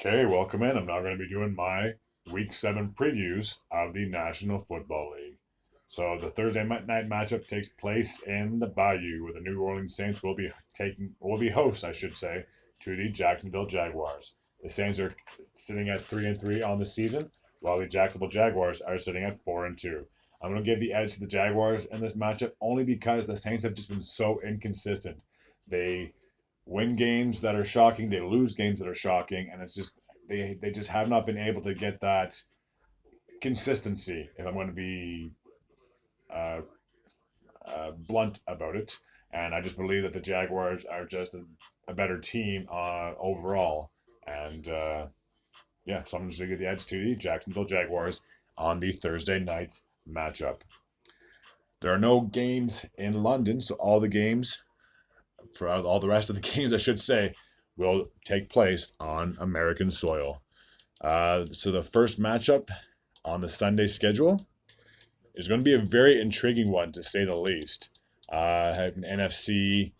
Okay, welcome in. I'm now going to be doing my Week 7 previews of the National Football League. So the Thursday night matchup takes place in the Bayou, where the New Orleans Saints will be hosts, I should say, to the Jacksonville Jaguars. The Saints are sitting at 3-3 on the season, while the Jacksonville Jaguars are sitting at 4-2. I'm going to give the edge to the Jaguars in this matchup only because the Saints have just been so inconsistent. They win games that are shocking, they lose games that are shocking, and it's just they just have not been able to get that consistency. If I'm going to be uh, blunt about it, and I just believe that the Jaguars are just a better team overall, and yeah, so I'm just going to give the edge to the Jacksonville Jaguars on the Thursday night matchup. There are no games in London, so all the games for all the rest of the games, I should say, will take place on American soil. So the first matchup on the Sunday schedule is going to be a very intriguing one, to say the least. An NFC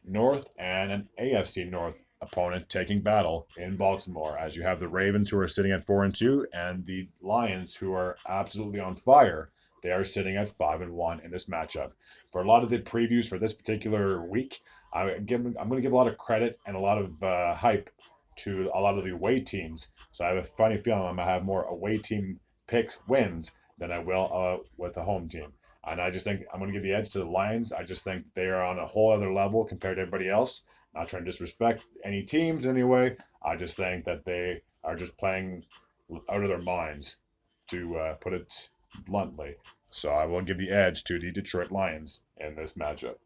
North and an AFC North opponent taking battle in Baltimore, as you have the Ravens, who are sitting at 4-2, and the Lions, who are absolutely on fire. They are sitting at 5-1 in this matchup. For a lot of the previews for this particular week, I'm going to give a lot of credit and a lot of hype to a lot of the away teams. So I have a funny feeling I'm going to have more away team picks wins than I will with the home team. And I just think I'm going to give the edge to the Lions. I just think they are on a whole other level compared to everybody else. Not trying to disrespect any teams anyway. I just think that they are just playing out of their minds, to put it bluntly. So I will give the edge to the Detroit Lions in this matchup.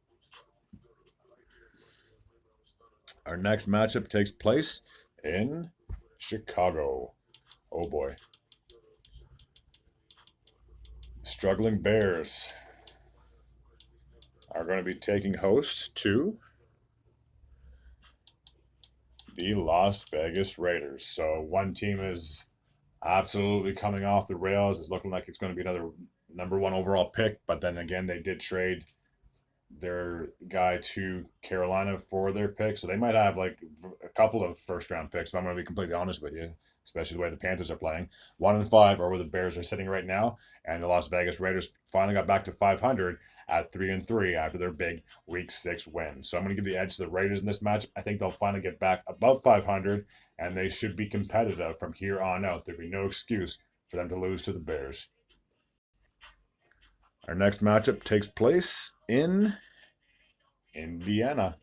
Our next matchup takes place in Chicago. Oh boy. Struggling Bears are going to be taking host to the Las Vegas Raiders. So one team is absolutely coming off the rails. It's looking like it's going to be another number one overall pick, but then again, they did trade their guy to Carolina for their pick. So they might have like a couple of first round picks, but I'm going to be completely honest with you, especially the way the Panthers are playing. 1-5 are where the Bears are sitting right now. And the Las Vegas Raiders finally got back to 500 at 3-3 after their big week 6 win. So I'm going to give the edge to the Raiders in this match. I think they'll finally get back above 500, and they should be competitive from here on out. There'd be no excuse for them to lose to the Bears. Our next matchup takes place in Indiana.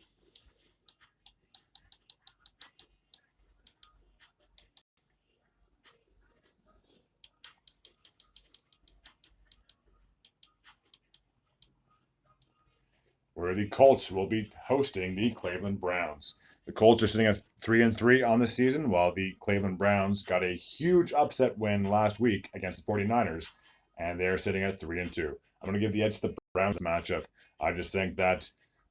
Where the Colts will be hosting the Cleveland Browns. The Colts are sitting at 3-3 on the season, while the Cleveland Browns got a huge upset win last week against the 49ers, and they're sitting at 3-2. I'm going to give the edge to the Browns matchup. I just think that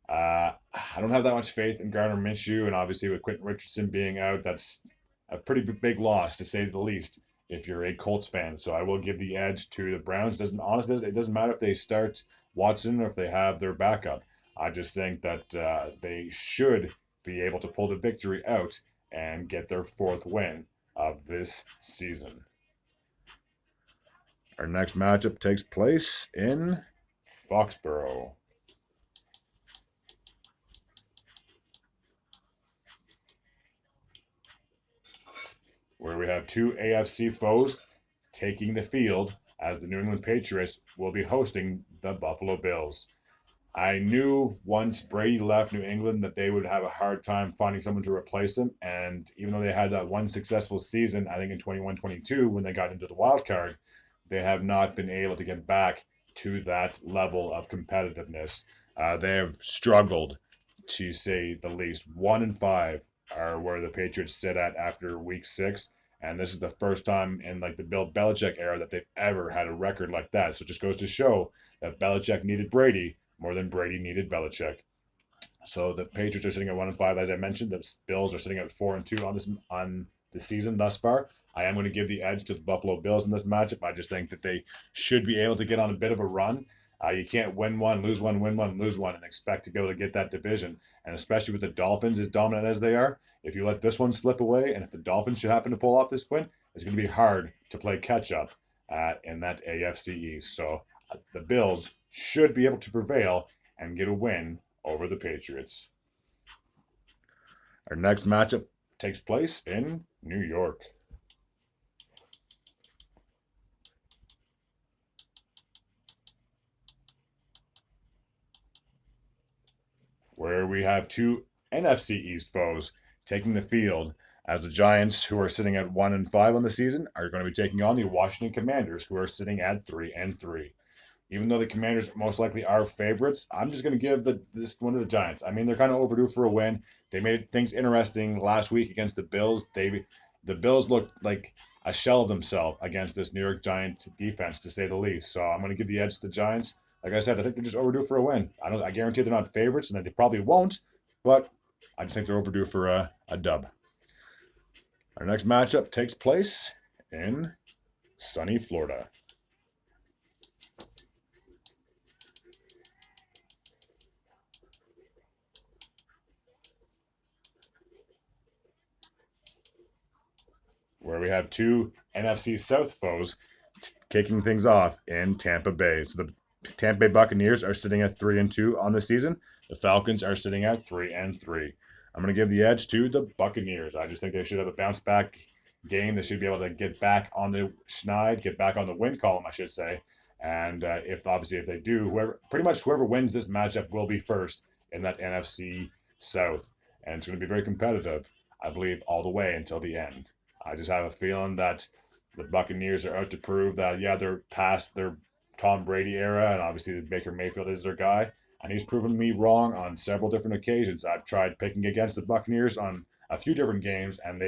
I don't have that much faith in Gardner Minshew, and obviously with Quentin Richardson being out, that's a pretty big loss, to say the least, if you're a Colts fan. So I will give the edge to the Browns. It doesn't matter if they start Watson or if they have their backup. I just think that they should be able to pull the victory out and get their fourth win of this season. Our next matchup takes place in Foxborough. Where we have two AFC foes taking the field, as the New England Patriots will be hosting the Buffalo Bills. I knew once Brady left New England that they would have a hard time finding someone to replace him. And even though they had that one successful season, I think in 21-22, when they got into the wild card, they have not been able to get back to that level of competitiveness. They have struggled, to say the least. 1-5 are where the Patriots sit at after week 6. And this is the first time in like the Bill Belichick era that they've ever had a record like that. So it just goes to show that Belichick needed Brady more than Brady needed Belichick. So the Patriots are sitting at 1-5, as I mentioned. The Bills are sitting at 4-2 on the season thus far. I am going to give the edge to the Buffalo Bills in this matchup. I just think that they should be able to get on a bit of a run. You can't win one, lose one, win one, lose one, and expect to be able to get that division. And especially with the Dolphins as dominant as they are, if you let this one slip away, and if the Dolphins should happen to pull off this win, it's going to be hard to play catch up in that AFC East. So the Bills should be able to prevail and get a win over the Patriots. Our next matchup takes place in New York. Where we have two NFC East foes taking the field, as the Giants, who are sitting at 1-5 on the season, are going to be taking on the Washington Commanders, who are sitting at 3-3. Even though the Commanders most likely are favorites, I'm just going to give this one to the Giants. I mean, they're kind of overdue for a win. They made things interesting last week against the Bills. The Bills looked like a shell of themselves against this New York Giants defense, to say the least. So I'm going to give the edge to the Giants. Like I said, I think they're just overdue for a win. I guarantee they're not favorites, and that they probably won't. But I just think they're overdue for a dub. Our next matchup takes place in sunny Florida. Where we have two NFC South foes kicking things off in Tampa Bay. So the Tampa Bay Buccaneers are sitting at 3-2 on the season. The Falcons are sitting at 3-3. I'm going to give the edge to the Buccaneers. I just think they should have a bounce back game. They should be able to get back on the schneid, get back on the win column, I should say. And if they do, whoever wins this matchup will be first in that NFC South. And it's going to be very competitive, I believe, all the way until the end. I just have a feeling that the Buccaneers are out to prove that, yeah, they're past their Tom Brady era, and obviously Baker Mayfield is their guy. And he's proven me wrong on several different occasions. I've tried picking against the Buccaneers on a few different games, and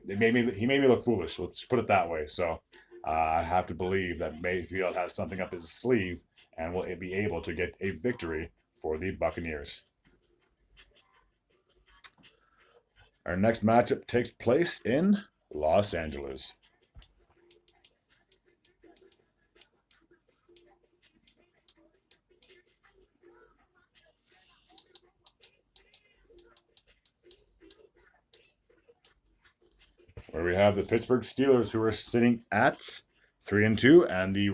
he made me look foolish. Let's put it that way. So I have to believe that Mayfield has something up his sleeve and will be able to get a victory for the Buccaneers. Our next matchup takes place in Los Angeles. Where we have the Pittsburgh Steelers, who are sitting at 3-2, and the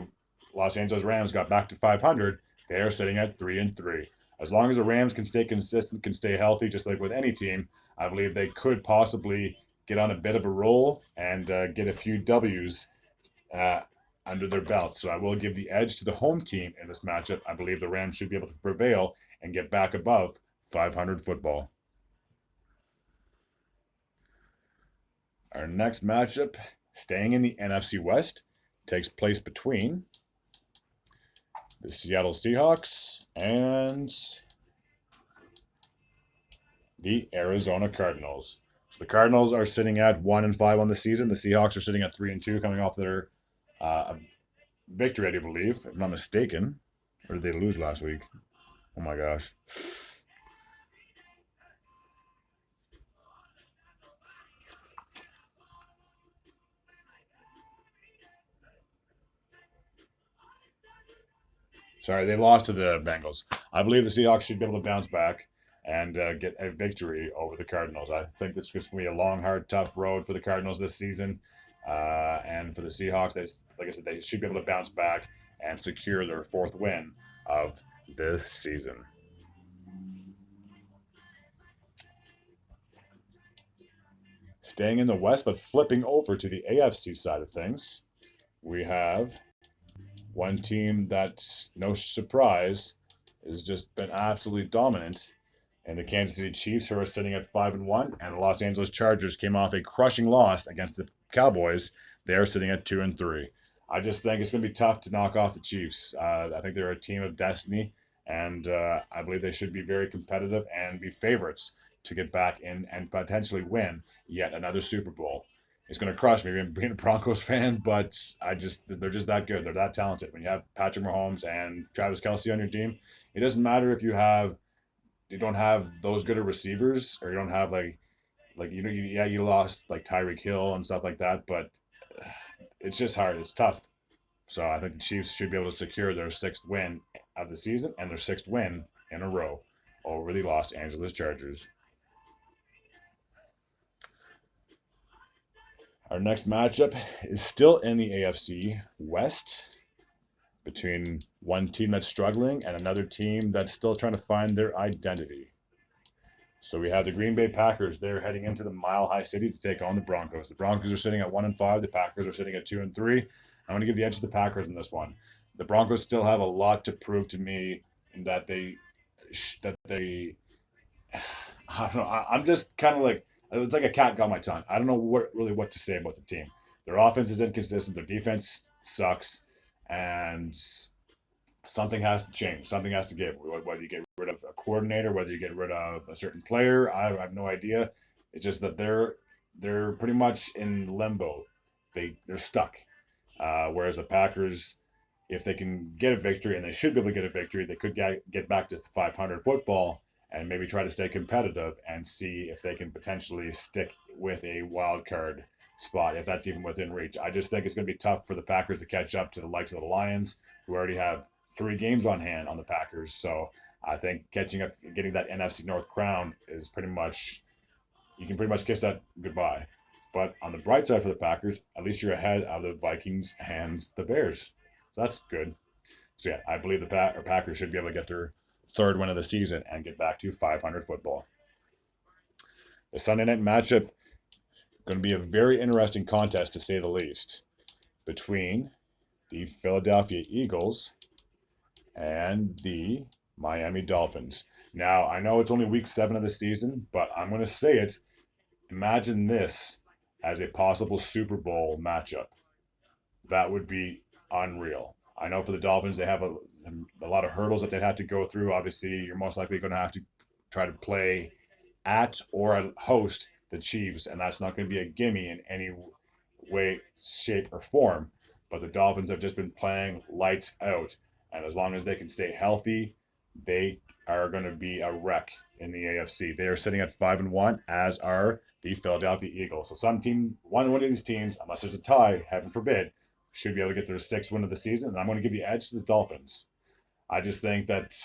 Los Angeles Rams got back to 500. They are sitting at 3-3. As long as the Rams can stay consistent, can stay healthy, just like with any team, I believe they could possibly get on a bit of a roll and get a few W's under their belts. So I will give the edge to the home team in this matchup. I believe the Rams should be able to prevail and get back above 500 football. Our next matchup, staying in the NFC West, takes place between the Seattle Seahawks and the Arizona Cardinals. So the Cardinals are sitting at 1-5 on the season. The Seahawks are sitting at 3-2, coming off their victory, I do believe, if I'm not mistaken. Or did they lose last week? Oh my gosh. Sorry, they lost to the Bengals. I believe the Seahawks should be able to bounce back and get a victory over the Cardinals. I think this is going to be a long, hard, tough road for the Cardinals this season. And for the Seahawks, like I said, they should be able to bounce back and secure their fourth win of this season. Staying in the West, but flipping over to the AFC side of things, we have one team that's no surprise has just been absolutely dominant, and the Kansas City Chiefs, who are sitting at 5-1, and the Los Angeles Chargers came off a crushing loss against the Cowboys. They are sitting at 2-3. I just think it's going to be tough to knock off the Chiefs. I think they're a team of destiny, and I believe they should be very competitive and be favorites to get back in and potentially win yet another Super Bowl. It's going to crush me being a Broncos fan, but they're just that good. They're that talented. When you have Patrick Mahomes and Travis Kelce on your team, it doesn't matter if you don't have those good of receivers, or you don't have you lost like Tyreek Hill and stuff like that, but it's just hard. It's tough. So I think the Chiefs should be able to secure their sixth win of the season and their sixth win in a row over the Los Angeles Chargers. Our next matchup is still in the AFC West between one team that's struggling and another team that's still trying to find their identity. So we have the Green Bay Packers. They're heading into the Mile High City to take on the Broncos. The Broncos are sitting at 1-5. The Packers are sitting at 2-3. I'm going to give the edge to the Packers in this one. The Broncos still have a lot to prove to me in that they I don't know. I'm just kind of like it's like a cat got my tongue. I don't know what to say about the team. Their offense is inconsistent. Their defense sucks, and something has to change. Something has to give. Whether you get rid of a coordinator, whether you get rid of a certain player, I have no idea. It's just that they're pretty much in limbo. They're stuck. Whereas the Packers, if they can get a victory, and they should be able to get a victory, they could get back to 500 football and maybe try to stay competitive and see if they can potentially stick with a wild card spot, if that's even within reach. I just think it's going to be tough for the Packers to catch up to the likes of the Lions, who already have 3 games on hand on the Packers. So I think catching up, getting that NFC North crown is pretty much, you can pretty much kiss that goodbye. But on the bright side for the Packers, at least you're ahead of the Vikings and the Bears. So that's good. So yeah, I believe the Packers should be able to get their third win of the season and get back to 500 football. The Sunday night matchup going to be a very interesting contest to say the least between the Philadelphia Eagles and the Miami Dolphins. Now, I know it's only week 7 of the season, but I'm going to say it. Imagine this as a possible Super Bowl matchup. That would be unreal. I know for the Dolphins, they have a lot of hurdles that they have to go through. Obviously, you're most likely going to have to try to play at or host the Chiefs, and that's not going to be a gimme in any way, shape, or form. But the Dolphins have just been playing lights out, and as long as they can stay healthy, they are going to be a wreck in the AFC. They are sitting at 5-1, as are the Philadelphia Eagles. So one of these teams, unless there's a tie, heaven forbid, should be able to get their 6th win of the season, and I'm going to give the edge to the Dolphins. I just think that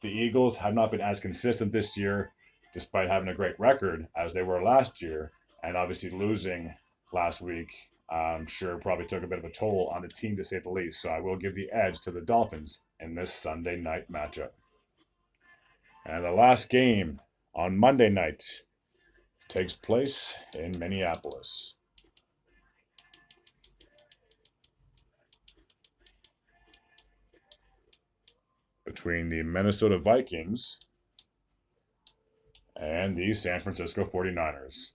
the Eagles have not been as consistent this year, despite having a great record, as they were last year, and obviously losing last week, I'm sure probably took a bit of a toll on the team, to say the least. So I will give the edge to the Dolphins in this Sunday night matchup. And the last game on Monday night takes place in Minneapolis. Between the Minnesota Vikings and the San Francisco 49ers.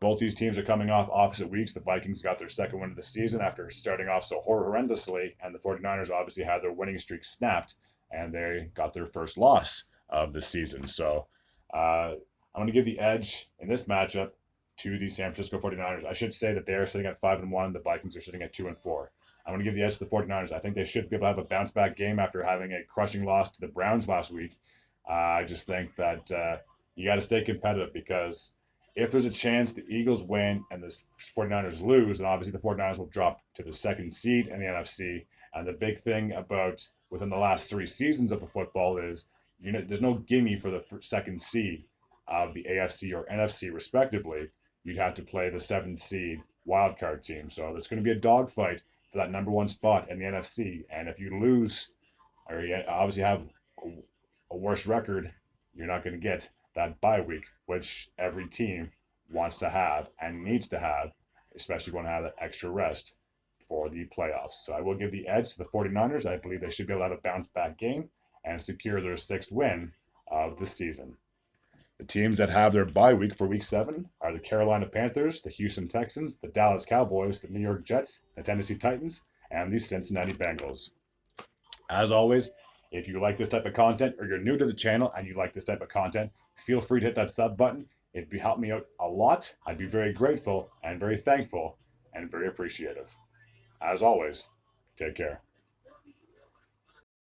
Both these teams are coming off opposite weeks. The Vikings got their 2nd win of the season after starting off so horrendously, and the 49ers obviously had their winning streak snapped, and they got their first loss of the season. So I'm going to give the edge in this matchup to the San Francisco 49ers. I should say that they are sitting at 5-1. The Vikings are sitting at 2-4. I'm going to give the edge to the 49ers. I think they should be able to have a bounce-back game after having a crushing loss to the Browns last week. I just think that you got to stay competitive, because if there's a chance the Eagles win and the 49ers lose, then obviously the 49ers will drop to the 2nd seed in the NFC. And the big thing about within the last 3 seasons of the football is, there's no gimme for the 2nd seed of the AFC or NFC respectively. You'd have to play the 7th seed wildcard team. So there's going to be a dogfight for that number 1 spot in the NFC. And if you lose, or you obviously have a worse record, you're not going to get that bye week, which every team wants to have and needs to have, especially when to have that extra rest for the playoffs. So I will give the edge to the 49ers. I believe they should be able to have a bounce-back game and secure their 6th win of the season. The teams that have their bye week for week 7 are the Carolina Panthers, the Houston Texans, the Dallas Cowboys, the New York Jets, the Tennessee Titans, and the Cincinnati Bengals. As always, if you like this type of content, or you're new to the channel and you like this type of content, feel free to hit that sub button. It'd help me out a lot. I'd be very grateful and very thankful and very appreciative. As always, take care.